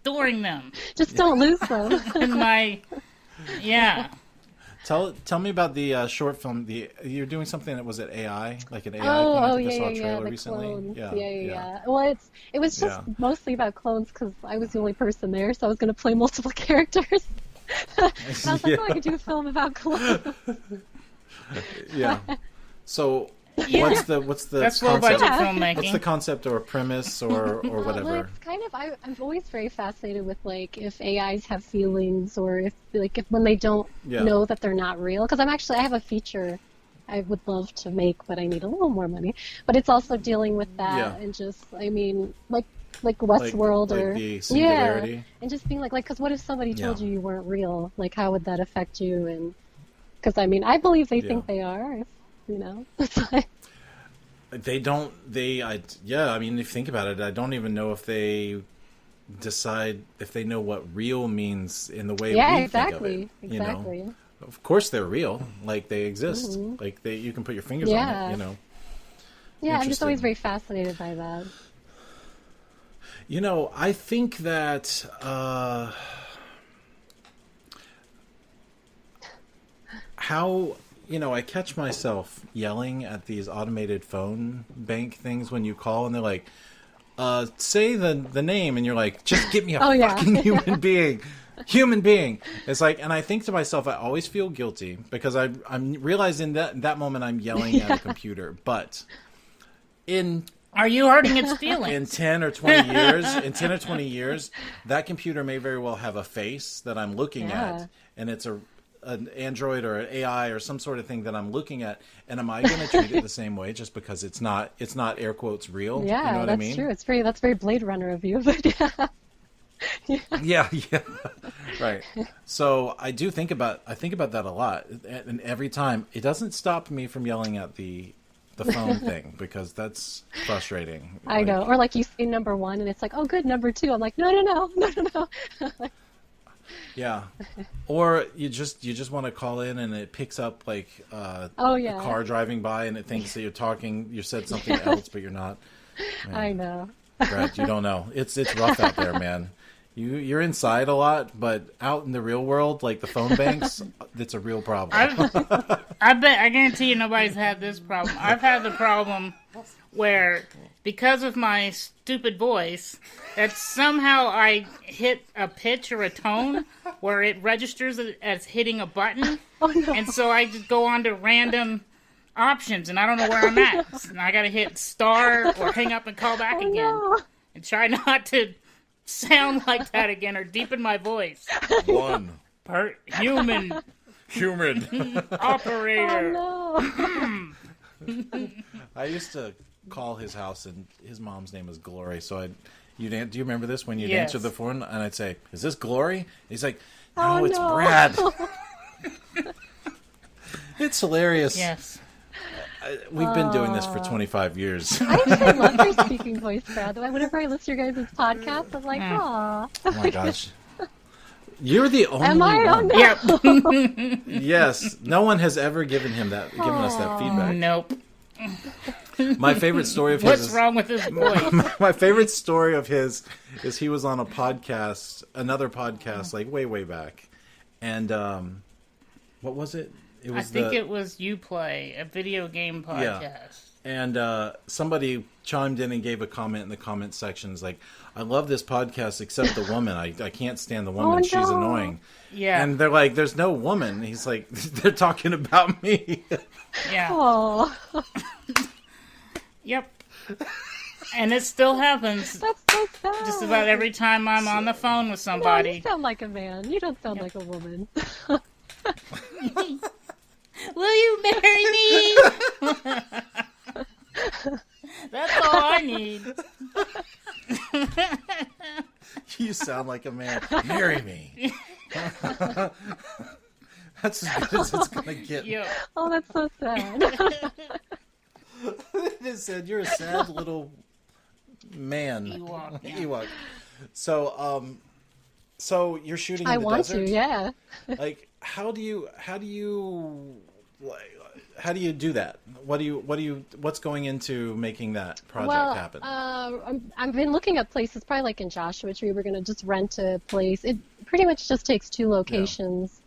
storing them. Just don't lose them. In my... Yeah. Tell me about the short film. You're doing something that was it AI, like an AI thing. I saw a trailer recently. Clones. Yeah. Well, it was just mostly about clones because I was the only person there, so I was going to play multiple characters. And I was like, I could do a film about clones. Yeah. So what's the That's concept? low budget filmmaking. What's the concept or premise or whatever? Well, it's kind of I'm always very fascinated with like if AIs have feelings or if when they don't know that they're not real. Because I have a feature I would love to make, but I need a little more money. But it's also dealing with that and just like Westworld like or the singularity. and just being like because what if somebody told you weren't real? Like how would that affect you? And Because I mean, I believe they Yeah. think they are. You know, it's like, They don't. Yeah. I mean, if you think about it, I don't even know if they decide if they know what real means in the way yeah, we exactly, think of it. You know, exactly. of course they're real. Like they exist. Mhm. Like you can put your fingers on Yeah. it. You know. Yeah, I'm just always Interesting. very fascinated by that. You know, I think that how, you know, I catch myself yelling at these automated phone bank things when you call and they're like, say the name, and you're like, just give me a Oh, yeah. fucking human being. Human being. It's like, and I think to myself, I always feel guilty because I'm realizing that in that moment I'm yelling at a computer. But in Are you hurting its feelings? in 10 or 20 years, that computer may very well have a face that I'm looking Yeah. at, and it's an Android or an AI or some sort of thing that I'm looking at, and am I going to treat it the same way just because it's not air quotes real? Yeah, You know what that's I mean? true. That's very Blade Runner of you, but yeah. Yeah, yeah. Right. So I think about that a lot, and every time it doesn't stop me from yelling at the phone thing because that's frustrating. I know. Or like you say number one and it's like, oh, good, number two. I'm like, no, no, no, no, no, no. Yeah. Or you just want to call in and it picks up like Oh, yeah. a car driving by and it thinks that you said something else but you're not. Man, I know. Brad, you don't know. It's rough out there, man. You're inside a lot, but out in the real world, like the phone banks, it's a real problem. I guarantee you nobody's had this problem. I've had the problem where, because of my stupid voice, that somehow I hit a pitch or a tone where it registers it as hitting a button. Oh, no. And so I just go on to random options, and I don't know where I'm at. And I gotta hit star or hang up and call back Oh, again. no. And try not to sound like that again or deepen my voice. One Human operator. Oh, no. I used to call his house, and his mom's name was Glory. So do you remember this when you'd Yes. answer the phone? And I'd say, "Is this Glory?" And he's like, "No, Oh, it's no. Brad." It's hilarious. Yes. We've been doing this for 25 years. I actually love your speaking voice, Brad. Whenever I listen to your guys' podcast, I'm like, aw. Oh my gosh. You're the only Am I? Oh, one. no. Yep. Yes, no one has ever given us that feedback. Nope. My favorite story of his What's wrong with his voice? My favorite story of his is he was on a podcast, another podcast, like way back, and what was it? It I was think it was Uplay, a video game podcast. and somebody chimed in and gave a comment in the comment sections like, "I love this podcast except the woman. I can't stand the woman. Oh, She's no. annoying." Yeah. And they're like, "There's no woman." He's like, "They're talking about me." Yeah. Aw. Yep. And it still happens That's so sad. just about every time I'm on the phone with No, you somebody. sound like a man. You don't sound like a woman. Will you marry me? That's all I need. You sound like a man. Marry me. That's as good as it's gonna get. Yep. Oh, that's so sad. It said you're a sad little man. Ewok, yeah. Ewok. So you're shooting in I the want desert. to, yeah. Like, how do you do that? What's going into making that project Well, happen? I've been looking at places, probably like in Joshua Tree, we're going to just rent a place. It pretty much just takes 2 locations.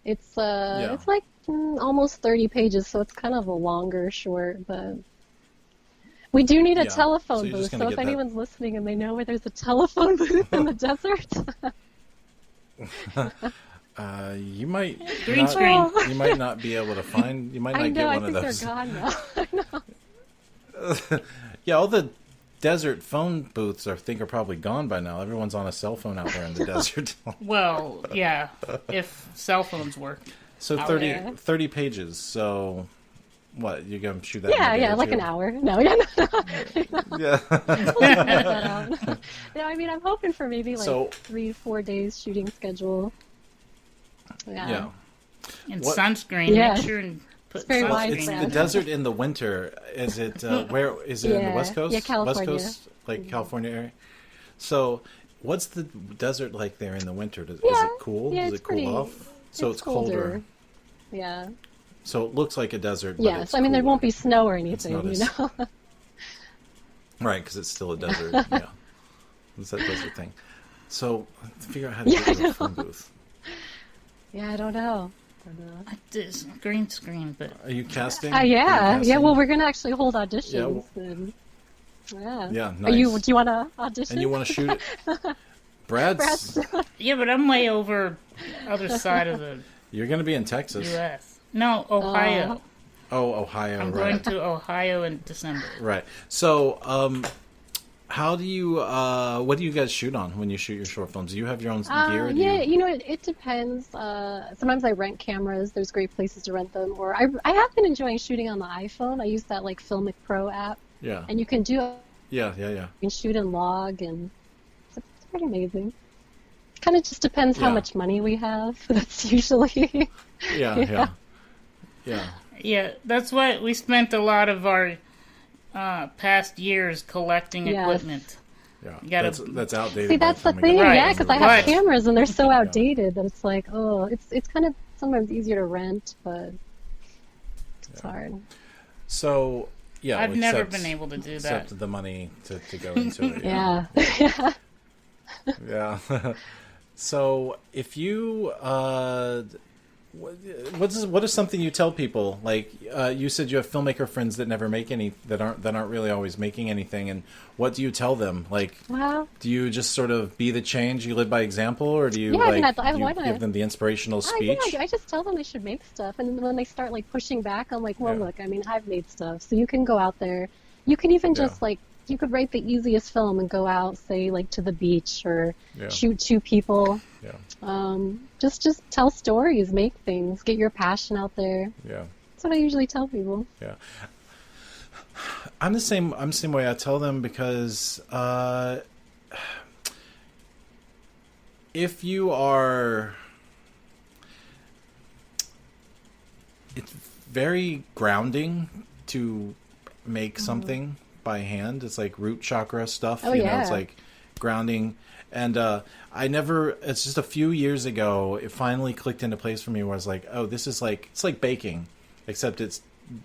It's like almost 30 pages, so it's kind of a longer short, but we do need a Yeah. So telephone you're booth, just gonna so get if that- anyone's listening and they know where there's a telephone booth in the desert, You might Green not, screen. You might not be able to find. You might not I get know, I one of think those. they're gone now. I know. Yeah, all the desert phone booths I think are probably gone by now. Everyone's on a cell phone out there in the desert. Well, yeah, if cell phones work. So Oh, 30, yeah. 30 pages. So what, you're gonna shoot that? Yeah, in a day yeah, or like two? an hour. No, yeah, no. Yeah. that out. No, I mean, I'm hoping for maybe like So- 3 to 4 days shooting schedule. Yeah. And What- sunscreen. Yeah. Make sure and put very Well, sunscreen it's widespread. the on. desert in the winter. Is it where is it in the Yeah. West Coast? Yeah, California. West Coast, like California area. So, what's the desert like there in the winter? Is Yeah. it cool? Yeah, Does it's it cool pretty- off? So it's colder. colder. Yeah. So it looks like a desert. But Yes. it's I mean, there cooler. won't be snow or anything, not you as- know? Right, because it's still a desert. Yeah, it's that desert thing. So figure out how to get to a phone booth. Yeah, I don't know. I did green screen, but Are you casting? Yeah. Are you Yeah, casting? well, we're going to actually hold auditions. Yeah, well- And, yeah. Yeah, Are you, nice. do you want to audition? And you want to shoot it? Brad's. yeah, but I'm way over other side of the You're going to be in Texas. U.S. No, Ohio. Oh, Ohio. I'm right. going to Ohio in December. Right. So, how do you? What do you guys shoot on when you shoot your short films? Do you have your own gear? Or do Yeah, you... you know, it depends. Sometimes I rent cameras. There's great places to rent them. Or I have been enjoying shooting on the iPhone. I use that like Filmic Pro app, Yeah. and you can Yeah. shoot and log, and it's pretty amazing. Kind of just depends how Yeah. much money we have. That's usually. Yeah. Yeah, that's why we spent a lot of our past years collecting Yes. equipment. Yeah. You gotta- That's outdated. See, by that's the time we get thing, to Right. yeah, because I December. have But- cameras and they're so outdated that it's like, oh, it's kind of sometimes easier to rent, but it's hard. So, yeah. I've never except- been able to do that. Except the money to go into it. Yeah. Yeah. So, if you, what is something you tell people? Like, you said you have filmmaker friends that never make any, that aren't really always making anything. And what do you tell them? Like, Well, do you just sort of be the change? You live by example, or do you Yeah, I mean, like I you wanna- give them the inspirational speech? I just tell them they should make stuff, and then when they start like pushing back, I'm like, well, Yeah. look, I mean, I've made stuff, so you can go out there. You can even Yeah. just like you could write the easiest film and go out, say like to the beach or Yeah. shoot two people. Yeah. Just tell stories, make things, get your passion out there. Yeah. That's what I usually tell people. Yeah. I'm the same way. I tell them because if you are, it's very grounding to make something by hand. It's like root chakra stuff. Oh, you know, yeah. it's like grounding. And it's just a few years ago, it finally clicked into place for me where I was like, oh, this is like, it's like baking, except it's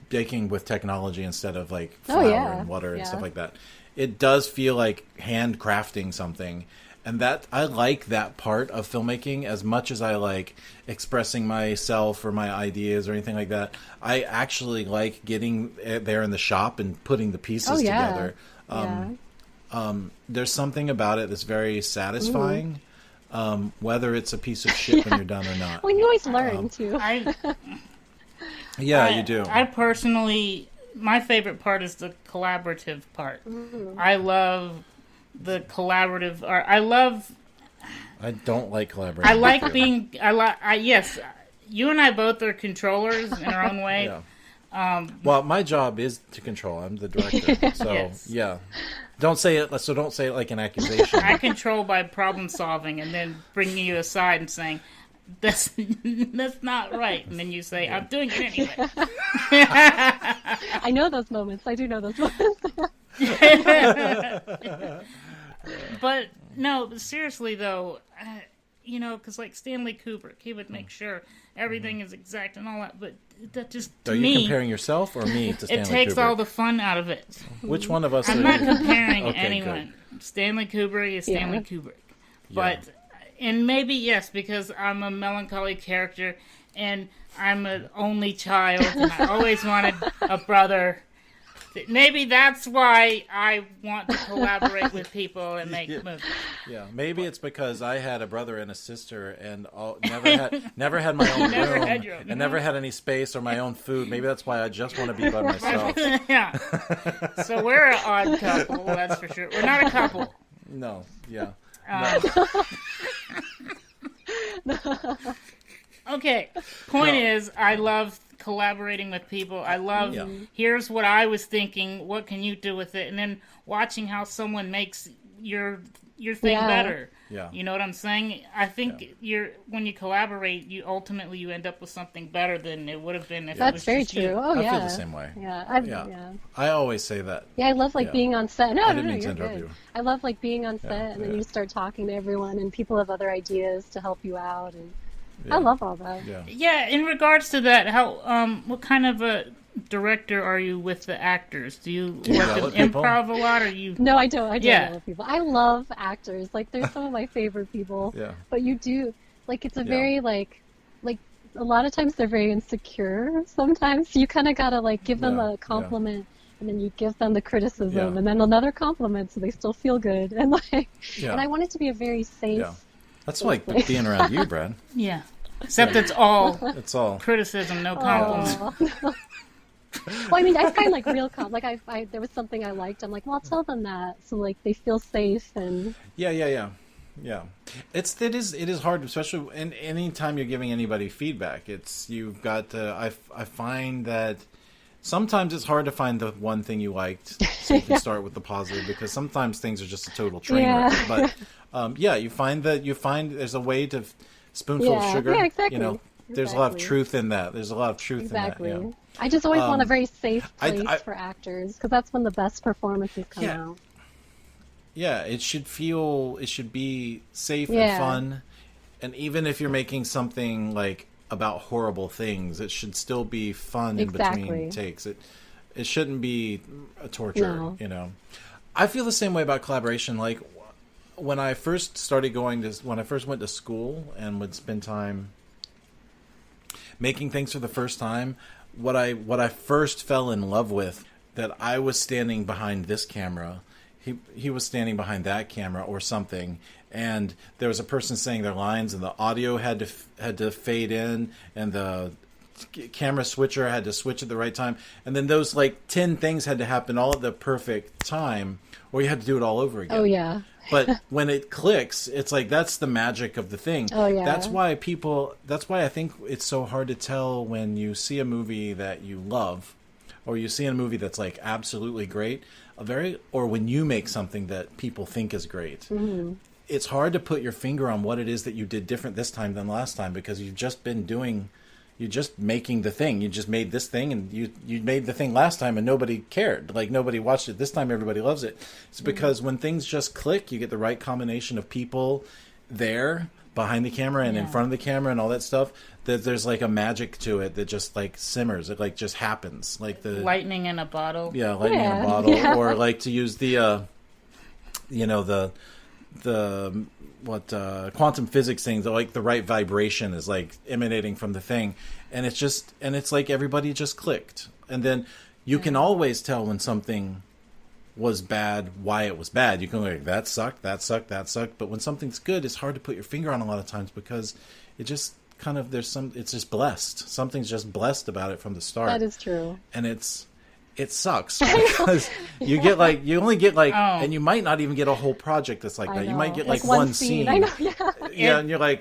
baking with technology instead of like Oh, flour yeah. and water and Yeah. stuff like that. It does feel like handcrafting something. And that I like that part of filmmaking as much as I like expressing myself or my ideas or anything like that. I actually like getting there in the shop and putting the pieces Oh, yeah. together. Yeah. There's something about it that's very satisfying, whether it's a piece of shit when you're done or not. Well, you always learn too. Yeah, you do. I personally, my favorite part is the collaborative part. I love the collaborative art. I don't like collaborating. I like with you. being. Yes, you and I both are controllers in our own way. Yeah. Well, my job is to control. I'm the director. So, Yes. yeah. Don't say it. So don't say it like an accusation. I control by problem solving and then bringing you aside and saying, that's not right. And then you say, I'm doing it anyway. I know those moments. I do know those moments. But no, but seriously though, because like Stanley Kubrick, he would make sure everything is exact and all that. But that just to Are you me, comparing yourself or me to Stanley it takes Kubrick? all the fun out of it. Which one of us I'm are not you? comparing Okay, anyone. Stanley Kubrick is Stanley Yeah. Kubrick, but and maybe yes, because I'm a melancholy character and I'm an only child and I always wanted a brother. Maybe that's why I want to collaborate with people and make movies. Yeah, maybe it's because I had a brother and a sister, and never had my own Never room, had your own- and never had any space or my own food. Maybe that's why I just want to be by myself. Yeah. So we're an odd couple, that's for sure. We're not a couple. No, yeah, Okay. Point No. is, I love collaborating with people. I love, Yeah. here's what I was thinking, what can you do with it? And then watching how someone makes your your thing better. Yeah. You know what I'm saying? I think when you collaborate, you ultimately end up with something better than it would have been if it That's was very just true. you. Oh, I yeah. feel the same way. Yeah. I always say that. Yeah, I love being on set. No, I didn't no, mean to you're interrupt good. you. I love being on set, and then you start talking to everyone, and people have other ideas to help you out, and I love all that. Yeah. Yeah, in regards to that, what kind of a director are you with the actors? Do you work yell in at people? improv a lot, or you? No, I don't. I don't Yeah. know people. I love actors. They're some of my favorite people. Yeah. But you do, it's a very, a lot of times they're very insecure sometimes. You kind of got to, give them a compliment, and then you give them the criticism, and then another compliment so they still feel good. And, and I want it to be a very safe... Yeah. That's like being around you, Brad. Yeah. Except it's all It's all criticism, no compliment. Well, I mean, I find real I there was something I liked. I'm like, well, I'll tell them that, so they feel safe and. Yeah. It is hard, especially any time you're giving anybody feedback. You've got to. I find that sometimes it's hard to find the one thing you liked, so you can start with the positive, because sometimes things are just a total train wreck. But you find there's a way to spoonful of sugar. Yeah, exactly. There's a lot of truth in that. There's a lot of truth in that. Yeah. I just always want a very safe place for actors, because that's when the best performances come out. Yeah, it should be safe and fun. And even if you're making something about horrible things, it should still be fun in between takes. It shouldn't be a torture, I feel the same way about collaboration. When I first went to school and would spend time making things for the first time, what I first fell in love with, that I was standing behind this camera, he was standing behind that camera or something, and there was a person saying their lines, and the audio had to fade in, and the camera switcher had to switch at the right time, and then those 10 things had to happen all at the perfect time, or you had to do it all over again. Oh yeah. But when it clicks, it's that's the magic of the thing. Oh yeah. That's why I think it's so hard to tell when you see a movie that you love, or you see a movie that's absolutely great, or when you make something that people think is great. Mm-hmm. It's hard to put your finger on what it is that you did different this time than last time, because you're just making the thing. You just made this thing, and you made the thing last time and nobody cared. Nobody watched it. This time everybody loves it. It's because when things just click, you get the right combination of people there behind the camera and in front of the camera and all that stuff, that there's a magic to it that just simmers. It just happens. The lightning in a bottle. Yeah, lightning in a bottle. Yeah. Or to use the quantum physics things, the right vibration is emanating from the thing, and it's everybody just clicked. And then you can always tell when something was bad, why it was bad. You can that sucked, but when something's good, it's hard to put your finger on a lot of times, because it just it's just blessed. Something's just blessed about it from the start. That is true. And it sucks, because you get you only get and you might not even get a whole project that's like that. You might get one scene. I know, yeah, and you're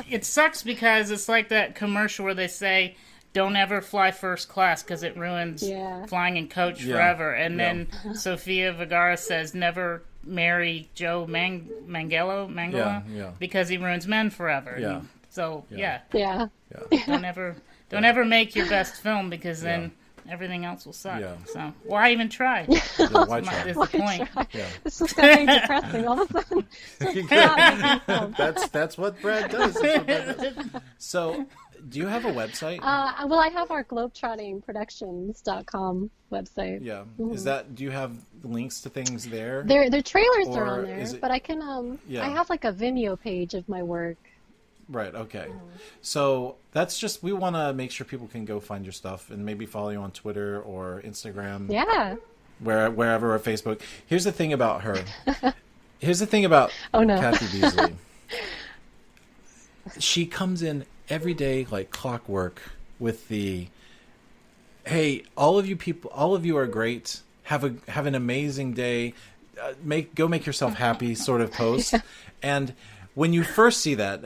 it sucks, because it's like that commercial where they say, don't ever fly first class because it ruins flying in coach forever. And then Sofia Vergara says, never marry Joe Manganiello because he ruins men forever. Yeah. And so Yeah. Don't ever make your best film, because then everything else will suck. Yeah. So why even try? Why try? Is the point. Yeah. It's just very depressing all of a sudden. That's what Brad does. So, do you have a website? Well, I have our globetrottingproductions.com website. Yeah. Mm-hmm. Do you have links to things there? Their trailers Or are on there, but I can Yeah. I have a Vimeo page of my work. Right, okay. So that's just, we want to make sure people can go find your stuff and maybe follow you on Twitter or Instagram. Yeah. Wherever, or Facebook. Here's the thing about her. Here's the thing about Cathy Beasley. She comes in every day like clockwork with the, hey, all of you are great. Have an amazing day. Go make yourself happy sort of post. And when you first see that,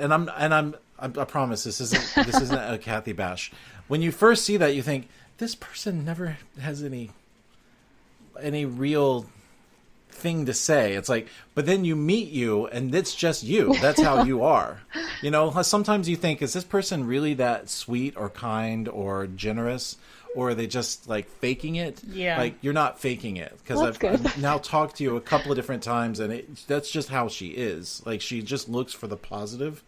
I promise this isn't a Cathy bash. When you first see that, you think, this person never has any real thing to say. It's like, but then you meet you and it's just you. That's how you are. You know, sometimes you think, is this person really that sweet or kind or generous? Or are they just like faking it? Yeah. Like, you're not faking it. Because I've now talked to you a couple of different times, and that's just how she is. Like, she just looks for the positive.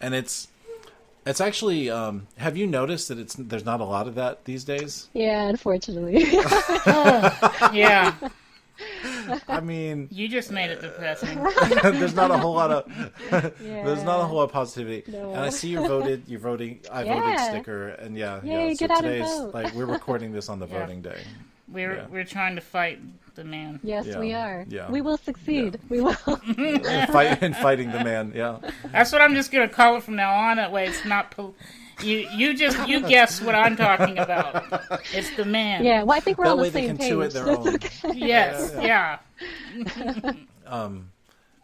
And it's actually, have you noticed that there's not a lot of that these days? Yeah, unfortunately. Yeah. I mean, You just made it depressing. there's not a whole lot of Yeah. there's not a whole lot of positivity. No. And I see you're voting. I voted Yeah. sticker, and Yay, So get out and today's vote. like, we're recording this on the Yeah. voting day. We're trying to fight the man. Yes, Yeah. we are. Yeah. We will succeed. We will. Fighting the man. Yeah. That's what I'm just gonna call it from now on. That way, it's not. You guess what I'm talking about. It's the man. Yeah, well, I think we're on That the way they same can chew page. it their own. Yes. Yeah.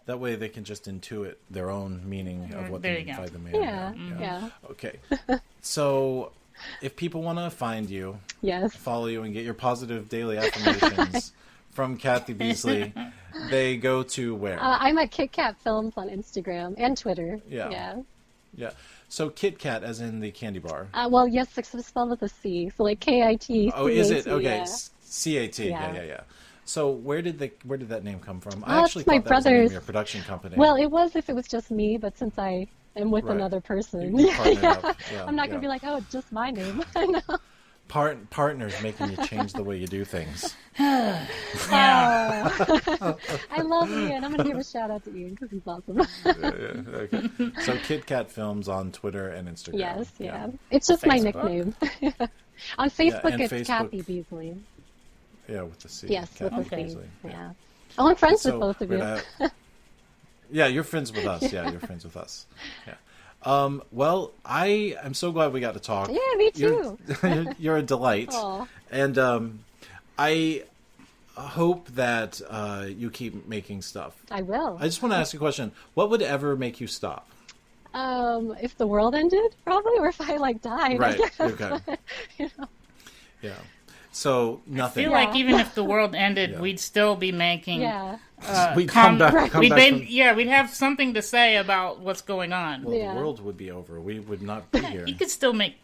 That way they can just intuit their own meaning of what There they you mean go. by the man. Yeah. Okay. So, if people want to find you, Yes. follow you, and get your positive daily affirmations from Cathy Beasley, they go to where? I'm at Kit Kat Films on Instagram and Twitter. Yeah. Yeah. So Kit Kat, as in the candy bar. Well, yes, it's spelled with a C. So like K-I-T. Oh, is it? Okay. Yeah. C-A-T. Yeah. Yeah. So where did that name come from? I Oh, actually it's my thought that was the name of brother's. your production company. Well, it was if it was just me, but since I am with Right. another person, You partnered up. Yeah, I'm not yeah. going to be like, oh, it's just my name. I know. Partners making you change the way you do things. Yeah. I love Ian. I'm going to give a shout out to Ian because he's awesome. Okay. So Kit Kat Films on Twitter and Instagram. Yes, yeah. It's just my Facebook? nickname. On Facebook, and it's Facebook- Cathy Beasley. Yeah, with the C. Yes, Cathy with the C. Beasley. Yeah. Oh, I'm friends So with both of we're you. gonna- Yeah, you're friends with us. Yeah, you're friends with us. Yeah. Well, I am so glad we got to talk. Yeah, me too. You're a delight. Aw. And I hope that you keep making stuff. I will. I just want to ask you a question. What would ever make you stop? If the world ended, probably, or if I like died. I Right. guess. Okay. You know. Yeah. So I nothing. feel like even if the world ended, Yeah. we'd still be making. Yeah. We'd come back We'd from- we'd have something to say about what's going on. Well, Yeah. the world would be over. We would not be here. You could still make.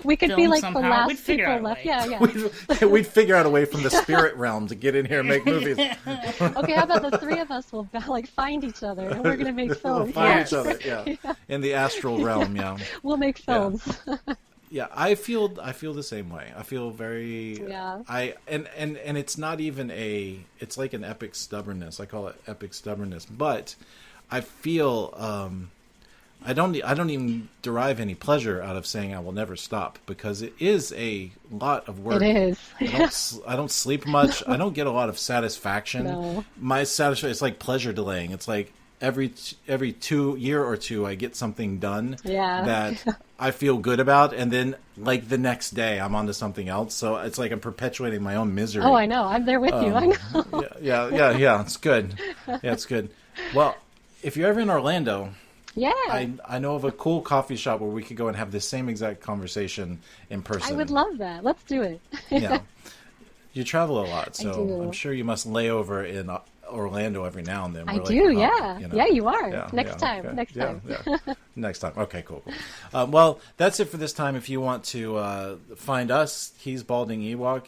We could be Film like somehow. the last We'd figure people out a left. way. Yeah. We'd figure out a way from the spirit realm to get in here and make movies. Okay, how about the three of us will like find each other and we're gonna make We'll films. find Yes. each other, yeah. In the astral realm, yeah. We'll make films. Yeah, I feel the same way. I feel very Yeah. and it's not even it's like an epic stubbornness. I call it epic stubbornness. But I feel I don't even derive any pleasure out of saying I will never stop, because it is a lot of work. It is. I don't sleep much. I don't get a lot of satisfaction. No. My satisfaction, it's like pleasure delaying. It's like every 2 year or two I get something done Yeah. that I feel good about, and then like the next day I'm on to something else. So it's like I'm perpetuating my own misery. Oh, I know. I'm there with you. I know. Yeah. It's good. Yeah, it's good. Well, if you're ever in Orlando, Yeah. I know of a cool coffee shop where we could go and have the same exact conversation in person. I would love that. Let's do it. Yeah. You travel a lot, so do. I'm sure you must lay over in Orlando every now and then. I We're like do, a hub, yeah. you know? Yeah, you are. Yeah, Next time. okay. Next time. Yeah. Next time. Okay, cool. Well, that's it for this time. If you want to find us, he's Balding Ewok.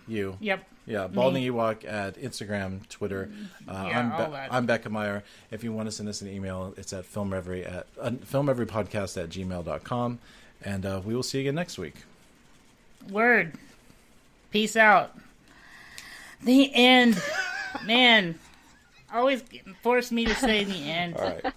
You. Yep. Yeah, Balding Ewok at Instagram, Twitter. Yeah, all that. I'm Becca Meyer. If you want to send us an email, it's at Film Reverie filmreveryepodcast at gmail.com. And we will see you again next week. Word. Peace out. The end. Man. Always force me to say the end. All right.